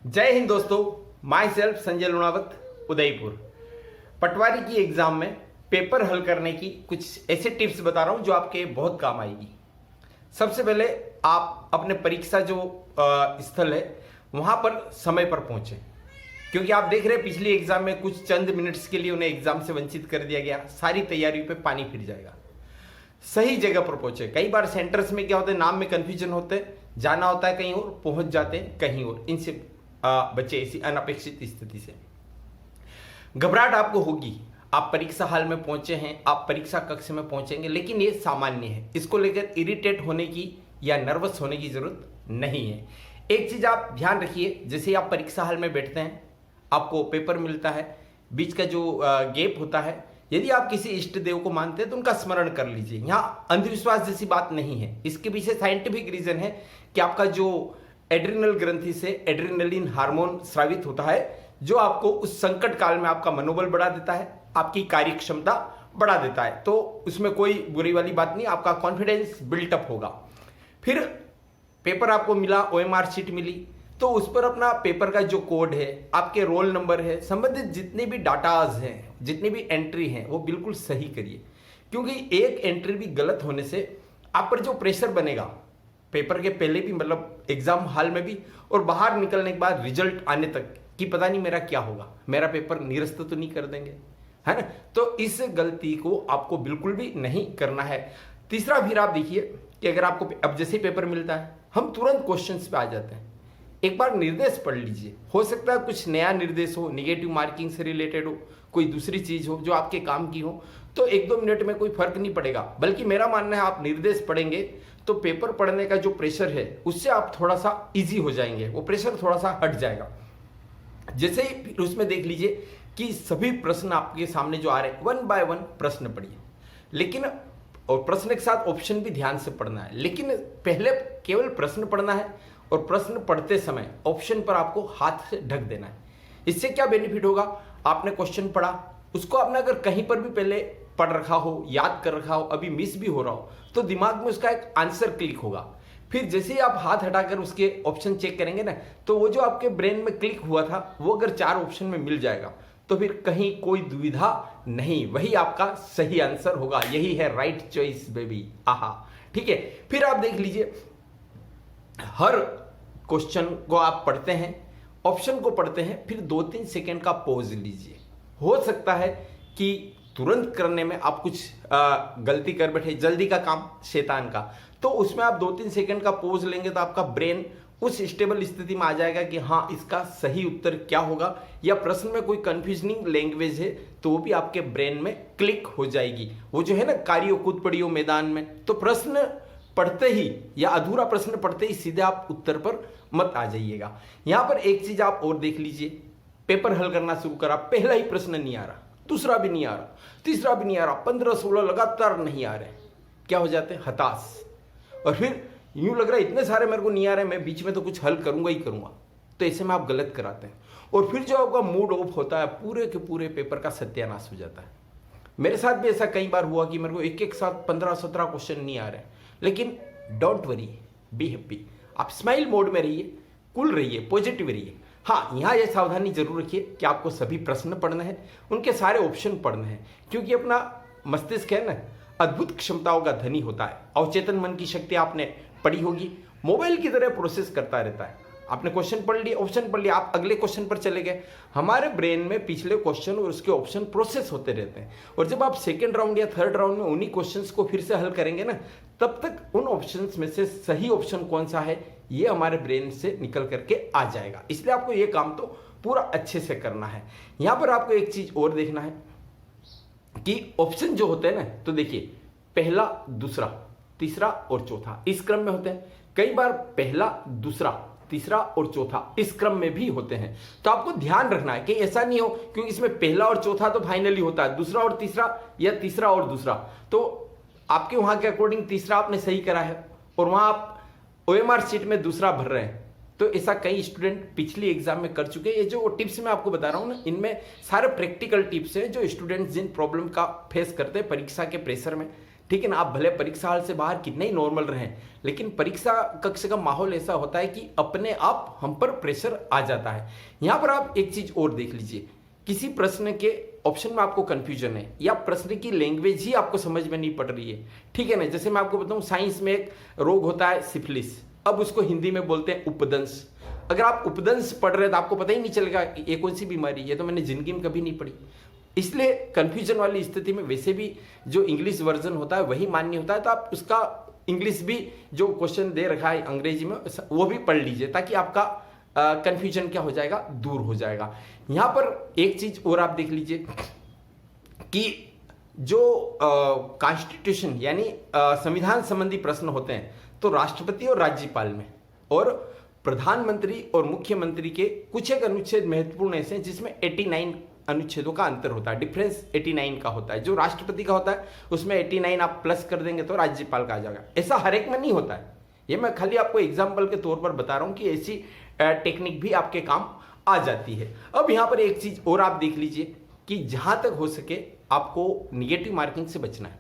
जय हिंद दोस्तों। My self Sanjay Lunawat, Udaipur. Patwari की एग्जाम में पेपर हल करने की कुछ ऐसे टिप्स बता रहा हूं जो आपके बहुत काम आएगी। सबसे पहले आप अपने परीक्षा जो स्थल है वहां पर समय पर पहुंचे, क्योंकि आप देख रहे हैं पिछली एग्जाम में कुछ चंद मिनट्स के लिए उन्हें एग्जाम से वंचित कर दिया गया। सारी तैयारियों पे पानी फिर जाएगा। सही जगह पर पहुंचे। कई बार सेंटर्स में क्या होता है, नाम में कंफ्यूजन होते हैं, जाना होता है कहीं और, पहुंच जाते हैं कहीं और। इनसे बच्चे इसी अनपेक्षित स्थिति से। घबराहट आपको होगी। आप परीक्षा हाल में पहुंचे हैं, आप परीक्षा कक्ष में पहुंचेंगे, लेकिन ये सामान्य है। इसको लेकर इरिटेट होने की या नर्वस होने की जरूरत नहीं है। एक चीज आप ध्यान रखिए, जैसे आप परीक्षा हाल में बैठते हैं, आपको पेपर मिलता है, बीच का जो गैप होता है, यदि आप किसी इष्ट देव को मानते हैं तो उनका स्मरण कर लीजिए। यहाँ अंधविश्वास जैसी बात नहीं है। इसके पीछे साइंटिफिक रीजन है कि आपका जो एड्रिनल ग्रंथि से एड्रिनलिन हार्मोन स्रावित होता है, जो आपको उस संकट काल में आपका मनोबल बढ़ा देता है, आपकी कार्य क्षमता बढ़ा देता है। तो उसमें कोई बुरी वाली बात नहीं, आपका कॉन्फिडेंस बिल्टअप होगा। फिर पेपर आपको मिला, ओएमआर शीट मिली, तो उस पर अपना पेपर का जो कोड है, आपके रोल नंबर है, संबंधित जितने भी डाटाज हैं, जितनी भी एंट्री हैं, वो बिल्कुल सही करिए। क्योंकि एक एंट्री भी गलत होने से आप पर जो प्रेशर बनेगा, पेपर के पहले भी, मतलब एग्जाम हॉल में भी, और बाहर निकलने के बाद रिजल्ट आने तक कि पता नहीं मेरा क्या होगा, मेरा पेपर निरस्त तो नहीं कर देंगे, है ना। तो इस गलती को आपको बिल्कुल भी नहीं करना है। तीसरा, फिर आप देखिए कि अगर आपको अब जैसे ही पेपर मिलता है, हम तुरंत क्वेश्चंस पे आ जाते हैं। एक बार निर्देश पढ़ लीजिए। हो सकता है कुछ नया निर्देश हो, निगेटिव मार्किंग से रिलेटेड हो, कोई दूसरी चीज हो जो आपके काम की हो, तो 1-2 मिनट में कोई फर्क नहीं पड़ेगा। बल्कि मेरा मानना है, आप निर्देश पढ़ेंगे तो पेपर पढ़ने का जो प्रेशर है उससे आप थोड़ा सा इजी हो जाएंगे, वो प्रेशर थोड़ा सा हट जाएगा। जैसे ही उसमें देख लीजिए कि सभी प्रश्न आपके सामने जो आ रहे हैं, 1 बाय 1 प्रश्न पढ़िए, लेकिन और प्रश्न के साथ ऑप्शन भी ध्यान से पढ़ना है। लेकिन पहले केवल प्रश्न पढ़ना है और प्रश्न पढ़ते समय ऑप्शन पर आपको हाथ से ढक देना है। इससे क्या बेनिफिट होगा, आपने क्वेश्चन पढ़ा, उसको आपने अगर कहीं पर भी पहले पढ़ रखा हो, याद कर रखा हो, अभी मिस भी हो रहा हो, तो दिमाग में उसका एक आंसर क्लिक होगा। फिर जैसे ही आप हाथ हटाकर उसके ऑप्शन चेक करेंगे ना, तो वो जो आपके ब्रेन में क्लिक हुआ था, वो अगर 4 ऑप्शन में मिल जाएगा, तो फिर कहीं कोई दुविधा नहीं, वही आपका सही आंसर होगा। यही है राइट चॉइस बेबी। आहा, ठीक है। फिर आप देख लीजिए, हर क्वेश्चन को आप पढ़ते हैं, ऑप्शन को पढ़ते हैं, फिर 2-3 सेकेंड का पॉज लीजिए। हो सकता है कि तुरंत करने में आप कुछ गलती कर बैठे, जल्दी का काम शैतान का, तो उसमें आप 2-3 सेकेंड का पॉज लेंगे तो आपका ब्रेन उस स्टेबल स्थिति में आ जाएगा कि हाँ, इसका सही उत्तर क्या होगा, या प्रश्न में कोई कंफ्यूजनिंग लैंग्वेज है तो वो भी आपके ब्रेन में क्लिक हो जाएगी। वो जो है ना, कार्यो कूद पड़ियो मैदान में, तो प्रश्न पढ़ते ही या अधूरा प्रश्न पढ़ते ही सीधे आप उत्तर पर मत आ जाइएगा। यहां पर एक चीज आप और देख लीजिए, पेपर हल करना शुरू करा, पहला ही प्रश्न नहीं आ रहा, दूसरा भी नहीं आ रहा, तीसरा भी नहीं आ रहा, 15-16 लगातार नहीं आ रहे, क्या हो जाते हैं, हताश। और फिर यूं लग रहा है इतने सारे मेरे को नहीं आ रहे, मैं बीच में तो कुछ हल करूंगा ही करूंगा। तो ऐसे में आप गलत कराते हैं, और फिर जो आपका मूड ऑफ होता है, पूरे के पूरे पेपर का सत्यानाश हो जाता है। मेरे साथ भी ऐसा कई बार हुआ कि मेरे को एक साथ 15-17 क्वेश्चन नहीं आ रहे, लेकिन डोंट वरी, बी हैप्पी। आप स्माइल मोड में रहिए, कूल रहिए, पॉजिटिव रहिए। हाँ, यहाँ ये सावधानी जरूर रखिए कि आपको सभी प्रश्न पढ़ने हैं, उनके सारे ऑप्शन पढ़ने हैं, क्योंकि अपना मस्तिष्क है ना, अद्भुत क्षमताओं का धनी होता है। अवचेतन मन की शक्ति आपने पढ़ी होगी, मोबाइल की तरह प्रोसेस करता रहता है। आपने क्वेश्चन पढ़ लिए, ऑप्शन पढ़ लिया, आप अगले क्वेश्चन पर चले गए। हमारे ब्रेन में पिछले क्वेश्चन और उसके ऑप्शन प्रोसेस होते रहते हैं, और जब आप सेकंड राउंड या थर्ड राउंड में उन्हीं क्वेश्चंस को फिर से हल करेंगे ना, तब तक उन ऑप्शंस में से सही ऑप्शन कौन सा है, ये हमारे ब्रेन से निकल करके आ जाएगा। इसलिए आपको ये काम तो पूरा अच्छे से करना है। यहां पर आपको एक चीज और देखना है कि ऑप्शन जो होते हैं ना, तो देखिए, पहला, दूसरा, तीसरा और चौथा इस क्रम में होते हैं। कई बार पहला, दूसरा, तीसरा और चौथा इस क्रम में भी होते हैं। तो आपको ध्यान रखना है कि ऐसा नहीं हो, क्योंकि इसमें पहला और चौथा तो फाइनली होता है, दूसरा और तीसरा या तीसरा और दूसरा, तो आपके वहां के अकॉर्डिंग तीसरा आपने सही करा है और वहां आप ओएमआर शीट में दूसरा भर रहे हैं। तो ऐसा कई स्टूडेंट पिछली एग्जाम में कर चुके हैं। ये जो टिप्स मैं आपको बता रहा हूं ना, इनमें सारे प्रैक्टिकल टिप्स हैं जो स्टूडेंट्स जिन प्रॉब्लम का फेस करते हैं परीक्षा के प्रेशर में, ठीक है ना। आप भले परीक्षा हाल से बाहर कितने ही नॉर्मल रहें, लेकिन परीक्षा कक्ष का माहौल ऐसा होता है कि अपने आप हम पर प्रेशर आ जाता है। यहां पर आप एक चीज और देख लीजिए, किसी प्रश्न के ऑप्शन में आपको कंफ्यूजन है या प्रश्न की लैंग्वेज ही आपको समझ में नहीं पड़ रही है, ठीक है ना। जैसे मैं आपको बताऊं, साइंस में एक रोग होता है सिफिलिस, अब उसको हिंदी में बोलते हैं उपदंश। अगर आप उपदंश पढ़ रहे हैं तो आपको पता ही नहीं चलेगा ये कौन सी बीमारी, ये तो मैंने जिंदगी में कभी नहीं पढ़ी। इसलिए कंफ्यूजन वाली स्थिति में वैसे भी जो इंग्लिश वर्जन होता है वही मान्य होता है, तो आप उसका इंग्लिश भी जो क्वेश्चन दे रखा है अंग्रेजी में वो भी पढ़ लीजिए, ताकि आपका कंफ्यूजन क्या हो जाएगा, दूर हो जाएगा। यहां पर एक चीज और आप देख लीजिए कि जो कॉन्स्टिट्यूशन यानी संविधान संबंधी प्रश्न होते हैं तो राष्ट्रपति और राज्यपाल में और प्रधानमंत्री और मुख्यमंत्री के कुछ एक अनुच्छेद महत्वपूर्ण ऐसे हैं जिसमें 89 अनुच्छेदों का अंतर होता है, डिफरेंस 89 का होता है। जो राष्ट्रपति का होता है उसमें 89 आप प्लस कर देंगे तो राज्यपाल का आ जाएगा। ऐसा हर एक में नहीं होता है, ये मैं खाली आपको एग्जाम्पल के तौर पर बता रहा हूं कि ऐसी टेक्निक भी आपके काम आ जाती है। अब यहां पर एक चीज और आप देख लीजिए कि जहां तक हो सके आपको निगेटिव मार्किंग से बचना है,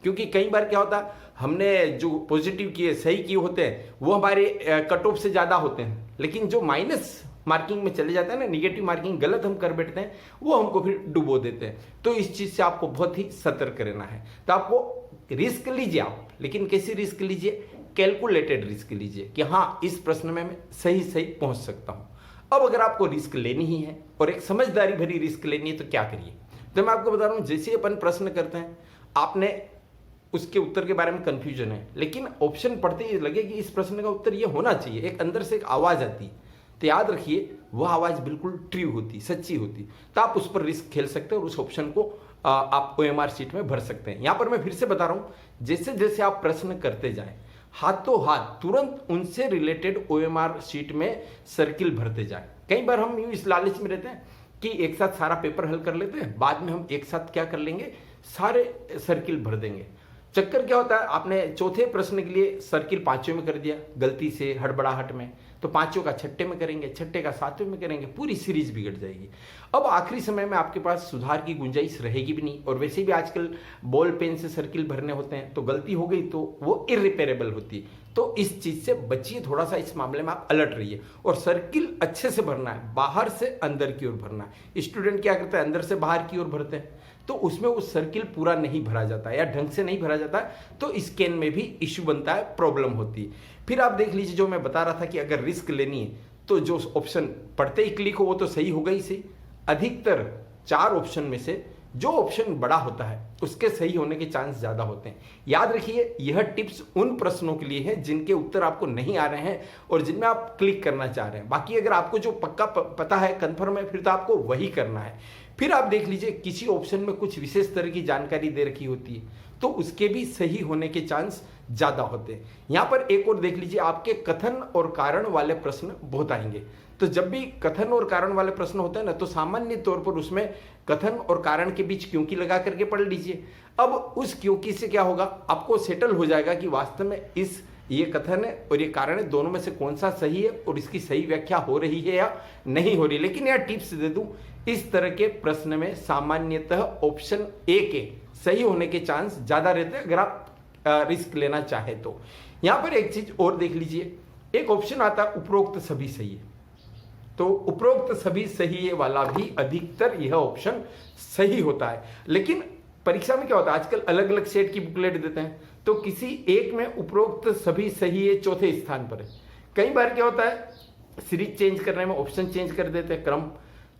क्योंकि कई बार क्या होता है हमने जो पॉजिटिव किए सही किए होते हैं वो हमारे कट ऑफ से ज्यादा होते हैं, लेकिन जो माइनस मार्किंग में चले जाते हैं ना, निगेटिव मार्किंग गलत हम कर बैठते हैं, वो हमको फिर डुबो देते हैं। तो इस चीज से आपको बहुत ही सतर्क रहना है। तो आपको रिस्क लीजिए आप, लेकिन कैसी रिस्क लीजिए, कैलकुलेटेड रिस्क लीजिए कि हाँ इस प्रश्न में मैं सही सही पहुंच सकता हूं। अब अगर आपको रिस्क लेनी ही है और एक समझदारी भरी रिस्क लेनी है तो क्या करिए, तो मैं आपको बता रहा हूं, जैसे अपन प्रश्न करते हैं आपने उसके उत्तर के बारे में कंफ्यूजन है, लेकिन ऑप्शन पढ़ते ही लगे कि इस प्रश्न का उत्तर ये होना चाहिए, एक अंदर से एक आवाज आती है, तो याद रखिए वह आवाज बिल्कुल ट्रू होती, सच्ची होती, तो आप उस पर रिस्क खेल सकते हैं और उस ऑप्शन को आप OMR शीट में भर सकते हैं। यहां पर मैं फिर से बता रहा हूं, जैसे जैसे आप प्रश्न करते जाएं हाथों हाथ तुरंत उनसे रिलेटेड OMR शीट में सर्किल भरते जाएं। कई बार हम इस लालच में रहते हैं कि एक साथ सारा पेपर हल कर लेते हैं, बाद में हम एक साथ क्या कर लेंगे, सारे सर्किल भर देंगे। चक्कर क्या होता है, आपने चौथे प्रश्न के लिए सर्किल पांचवें में कर दिया गलती से हड़बड़ाहट में, तो पांचों का छठे में करेंगे, छठे का सातवें में करेंगे, पूरी सीरीज बिगड़ जाएगी। अब आखिरी समय में आपके पास सुधार की गुंजाइश रहेगी भी नहीं, और वैसे भी आजकल बॉल पेन से सर्किल भरने होते हैं, तो गलती हो गई तो वो इरिपेरेबल होती है। तो इस चीज से बचिए, थोड़ा सा इस मामले में आप अलर्ट रहिए, और सर्किल अच्छे से भरना है, बाहर से अंदर की ओर भरना है। स्टूडेंट क्या करते हैं, अंदर से बाहर की ओर भरते हैं, तो उसमें वो सर्किल पूरा नहीं भरा जाता है या ढंग से नहीं भरा जाता है, तो स्कैन में भी इश्यू बनता है, प्रॉब्लम होती है। फिर आप देख लीजिए, जो मैं बता रहा था कि अगर रिस्क लेनी है तो जो ऑप्शन पढ़ते ही क्लिक हो वो तो सही होगा ही सही। अधिकतर 4 ऑप्शन में से जो ऑप्शन बड़ा होता है उसके सही होने के चांस ज्यादा होते हैं। याद रखिए, यह टिप्स उन प्रश्नों के लिए है जिनके उत्तर आपको नहीं आ रहे हैं और जिनमें आप क्लिक करना चाह रहे हैं। बाकी अगर आपको जो पक्का पता है, कंफर्म है, फिर तो आपको वही करना है। फिर आप देख लीजिए, किसी ऑप्शन में कुछ विशेष तरह की जानकारी दे रखी होती है तो उसके भी सही होने के चांस ज्यादा होते हैं। यहां पर एक और देख लीजिए, आपके कथन और कारण वाले प्रश्न बहुत आएंगे। तो जब भी कथन और कारण वाले प्रश्न होते हैं ना, तो सामान्य तौर पर उसमें कथन और कारण के बीच क्योंकि लगा करके पढ़ लीजिए। अब उस क्योंकि से क्या होगा, आपको सेटल हो जाएगा कि वास्तव में ये कथन है और ये कारण है, दोनों में से कौन सा सही है और इसकी सही व्याख्या हो रही है या नहीं हो रही। लेकिन यार टिप्स दे दूं, इस तरह के प्रश्न में सामान्यतः ऑप्शन ए के सही होने के चांस ज्यादा रहते हैं अगर आप रिस्क लेना चाहे तो। यहां पर एक चीज और देख लीजिए, एक ऑप्शन आता है उपरोक्त सभी सही है, तो उपरोक्त सभी सही है वाला भी अधिकतर यह ऑप्शन सही होता है। लेकिन परीक्षा में क्या होता है, आजकल अलग अलग सेट की बुकलेट देते हैं, तो किसी एक में उपरोक्त सभी सही है चौथे स्थान पर है। कई बार क्या होता है, सीरीज चेंज करने में ऑप्शन चेंज कर देते हैं, क्रम,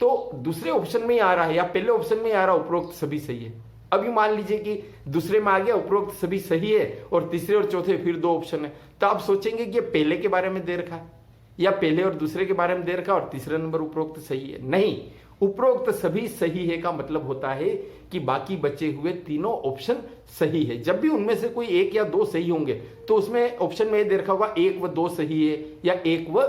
तो दूसरे ऑप्शन में ही आ रहा है या पहले ऑप्शन में ही आ रहा है उपरोक्त सभी सही है। अभी मान लीजिए कि दूसरे में आ गया उपरोक्त सभी सही है और तीसरे और चौथे फिर 2 ऑप्शन है, तो आप सोचेंगे कि पहले के बारे में दे रखा है या पहले और दूसरे के बारे में दे रखा और तीसरा नंबर उपरोक्त सही है। नहीं, उपरोक्त सभी सही है का मतलब होता है कि बाकी बचे हुए तीनों ऑप्शन सही है। जब भी उनमें से कोई 1 या 2 सही होंगे तो उसमें ऑप्शन में दे रखा होगा 1 व 2 सही है या 1 व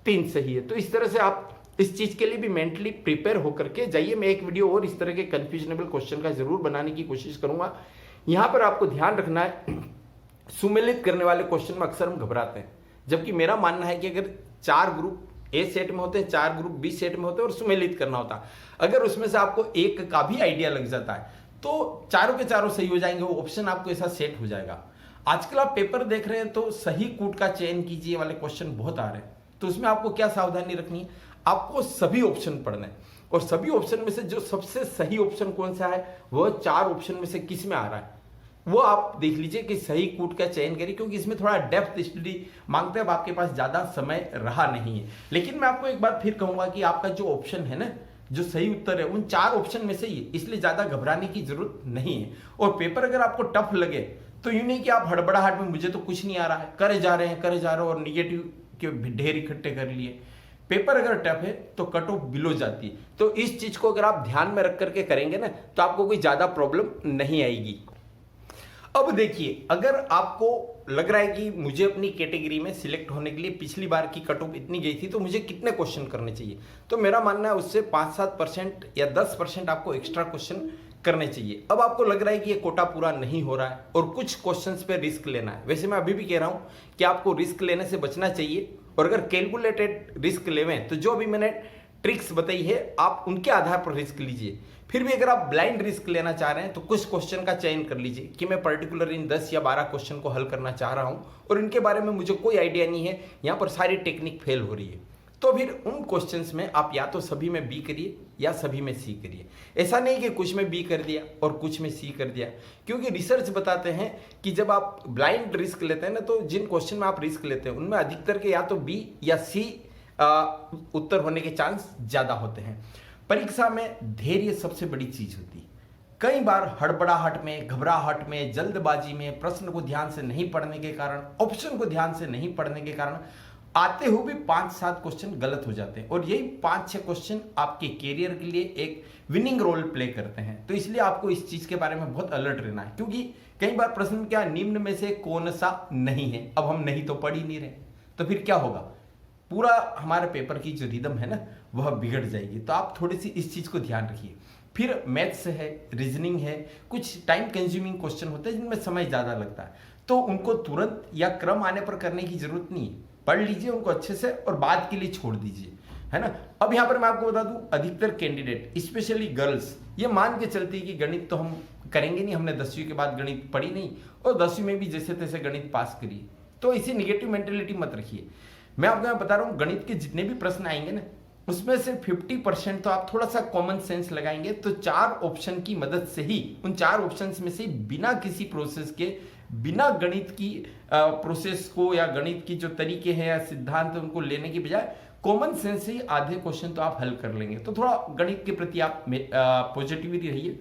3 सही है। तो इस तरह से आप इस चीज के लिए भी मेंटली प्रिपेयर होकर के जाइए। मैं एक वीडियो और इस तरह के कंफ्यूजनेबल क्वेश्चन का जरूर बनाने की कोशिश करूंगा। यहां पर आपको ध्यान रखना है, सुमेलित करने वाले क्वेश्चन में अक्सर हम घबराते हैं, जबकि मेरा मानना है कि अगर 4 ग्रुप ए सेट में होते हैं, 4 ग्रुप बी सेट में होते हैं और सुमेलित करना होता है, अगर उसमें से आपको एक का भी आइडिया लग जाता है तो चारों के चारों सही हो जाएंगे, वो ऑप्शन आपको ऐसा सेट हो जाएगा। आजकल आप पेपर देख रहे हैं तो सही कूट का चयन कीजिए वाले क्वेश्चन बहुत आ रहे हैं, तो उसमें आपको क्या सावधानी रखनी है, आपको सभी ऑप्शन पढ़ने हैं और सभी ऑप्शन में से जो सबसे सही ऑप्शन कौन सा है, वह 4 ऑप्शन में से किस में आ रहा है वो आप देख लीजिए कि सही कूट का चयन करिए, क्योंकि इसमें थोड़ा डेप्थ स्टडी मांगते हैं। अब आपके पास ज्यादा समय रहा नहीं है, लेकिन मैं आपको एक बात फिर कहूंगा कि आपका जो ऑप्शन है ना, जो सही उत्तर है उन 4 ऑप्शन में से ही, इसलिए ज्यादा घबराने की जरूरत नहीं है। और पेपर अगर आपको टफ लगे तो यूं नहीं कि आप हड़बड़ाहट में मुझे तो कुछ नहीं आ रहा है करे जा रहे हैं और निगेटिव के ढेर इकट्ठे कर लिए। पेपर अगर टफ है तो कट ऑफ बिलो जाती है। तो इस चीज को अगर आप ध्यान में रख करके करेंगे ना तो आपको कोई ज्यादा प्रॉब्लम नहीं आएगी। अब देखिए, अगर आपको लग रहा है कि मुझे अपनी कैटेगरी में सिलेक्ट होने के लिए पिछली बार की कट ऑफ इतनी गई थी तो मुझे कितने क्वेश्चन करने चाहिए, तो मेरा मानना है उससे 5-7% या 10% आपको एक्स्ट्रा क्वेश्चन करने चाहिए। अब आपको लग रहा है कि ये कोटा पूरा नहीं हो रहा है और कुछ क्वेश्चंस पे रिस्क लेना है। वैसे मैं अभी भी कह रहा हूं कि आपको रिस्क लेने से बचना चाहिए, और अगर कैलकुलेटेड रिस्क लेवें तो जो अभी मैंने ट्रिक्स बताई है आप उनके आधार पर रिस्क लीजिए। फिर भी अगर आप ब्लाइंड रिस्क लेना चाह रहे हैं तो कुछ क्वेश्चन का चयन कर लीजिए कि मैं पर्टिकुलर इन 10 या 12 क्वेश्चन को हल करना चाह रहा हूं और इनके बारे में मुझे कोई आइडिया नहीं है, यहां पर सारी टेक्निक फेल हो रही है। तो फिर उन क्वेश्चंस में आप या तो सभी में बी करिए या सभी में सी करिए। ऐसा नहीं कि कुछ में बी कर दिया और कुछ में सी कर दिया, क्योंकि रिसर्च बताते हैं कि जब आप ब्लाइंड रिस्क लेते हैं ना, तो जिन क्वेश्चन में आप रिस्क लेते हैं उनमें अधिकतर के या तो बी या सी उत्तर होने के चांस ज्यादा होते हैं। परीक्षा में धैर्य सबसे बड़ी चीज होती है। कई बार हड़बड़ाहट में, घबराहट में, जल्दबाजी में, प्रश्न को ध्यान से नहीं पढ़ने के कारण, ऑप्शन को ध्यान से नहीं पढ़ने के कारण आते हुए भी 5-7 क्वेश्चन गलत हो जाते हैं, और यही 5-6 क्वेश्चन आपके कैरियर के लिए एक विनिंग रोल प्ले करते हैं। तो इसलिए आपको इस चीज के बारे में बहुत अलर्ट रहना है, क्योंकि कई बार प्रश्न क्या निम्न में से कौन सा नहीं है, अब हम नहीं तो पढ़ ही नहीं रहे, तो फिर क्या होगा, पूरा हमारे पेपर की जो रिदम है ना वह बिगड़ जाएगी। तो आप थोड़ी सी इस चीज को ध्यान रखिए। फिर मैथ्स है, रीजनिंग है, कुछ टाइम कंज्यूमिंग क्वेश्चन होते हैं जिनमें समय ज्यादा लगता है, तो उनको तुरंत या क्रम आने पर करने की जरूरत नहीं है। पढ़ लीजिए उनको अच्छे से और बाद के लिए छोड़ दीजिए, है ना। अब यहां पर मैं आपको बता दूं, अधिकतर कैंडिडेट स्पेशली गर्ल्स ये मान के चलती है कि गणित तो हम करेंगे नहीं, हमने 10वीं के बाद गणित पढ़ी नहीं और 10वीं में भी जैसे तैसे गणित पास करिए। तो इसी निगेटिव मेंटेलिटी मत रखिए। मैं आपको यहाँ बता रहा हूँ, गणित के जितने भी प्रश्न आएंगे ना उसमें से 50% तो आप थोड़ा सा कॉमन सेंस लगाएंगे, तो 4 ऑप्शन की मदद से ही, उन 4 ऑप्शंस में से बिना किसी प्रोसेस के, बिना गणित की प्रोसेस को या गणित की जो तरीके हैं या सिद्धांत उनको लेने की बजाय कॉमन सेंस से ही आधे क्वेश्चन तो आप हल कर लेंगे। तो थोड़ा गणित के प्रति आप पॉजिटिविटी रहिए।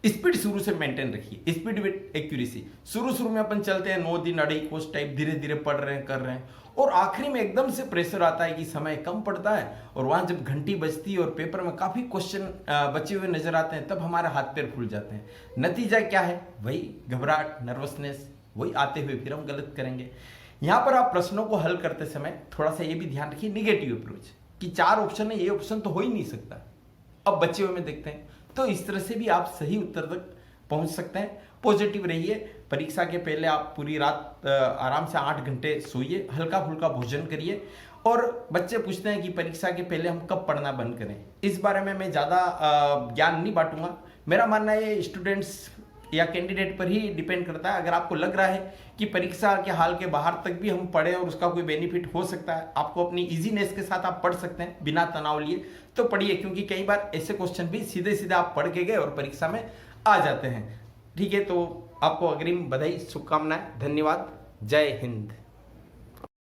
स्पीड शुरू से मेंटेन रखिए, स्पीड विद एक्यूरेसी। शुरू में अपन चलते हैं 9 दिन अढ़ाई कोर्स टाइप, धीरे धीरे पढ़ रहे हैं, कर रहे हैं, और आखिरी में एकदम से प्रेशर आता है कि समय कम पड़ता है, और वहां जब घंटी बजती है और पेपर में काफी क्वेश्चन बचे हुए नजर आते हैं, तब हमारे हाथ पैर फूल जाते हैं। नतीजा क्या है, वही घबराहट, नर्वसनेस, वही आते हुए फिर हम गलत करेंगे। यहां पर आप प्रश्नों को हल करते समय थोड़ा सा ये भी ध्यान रखिए, निगेटिव अप्रोच, कि 4 ऑप्शन है, ये ऑप्शन तो हो ही नहीं सकता, अब बचे हुए में देखते हैं। तो इस तरह से भी आप सही उत्तर तक पहुंच सकते हैं। पॉजिटिव रहिए। परीक्षा के पहले आप पूरी रात आराम से 8 घंटे सोइए, हल्का फुल्का भोजन करिए। और बच्चे पूछते हैं कि परीक्षा के पहले हम कब पढ़ना बंद करें, इस बारे में मैं ज़्यादा ज्ञान नहीं बांटूंगा। मेरा मानना है ये स्टूडेंट्स या कैंडिडेट पर ही डिपेंड करता है। अगर आपको लग रहा है कि परीक्षा के हाल के बाहर तक भी हम पढ़ें और उसका कोई बेनिफिट हो सकता है, आपको अपनी इजीनेस के साथ आप पढ़ सकते हैं बिना तनाव लिए, तो पढ़िए, क्योंकि कई बार ऐसे क्वेश्चन भी सीधे सीधे आप पढ़ के गए और परीक्षा में आ जाते हैं। ठीक है, तो आपको अग्रिम बधाई, शुभकामनाएं, धन्यवाद, जय हिंद।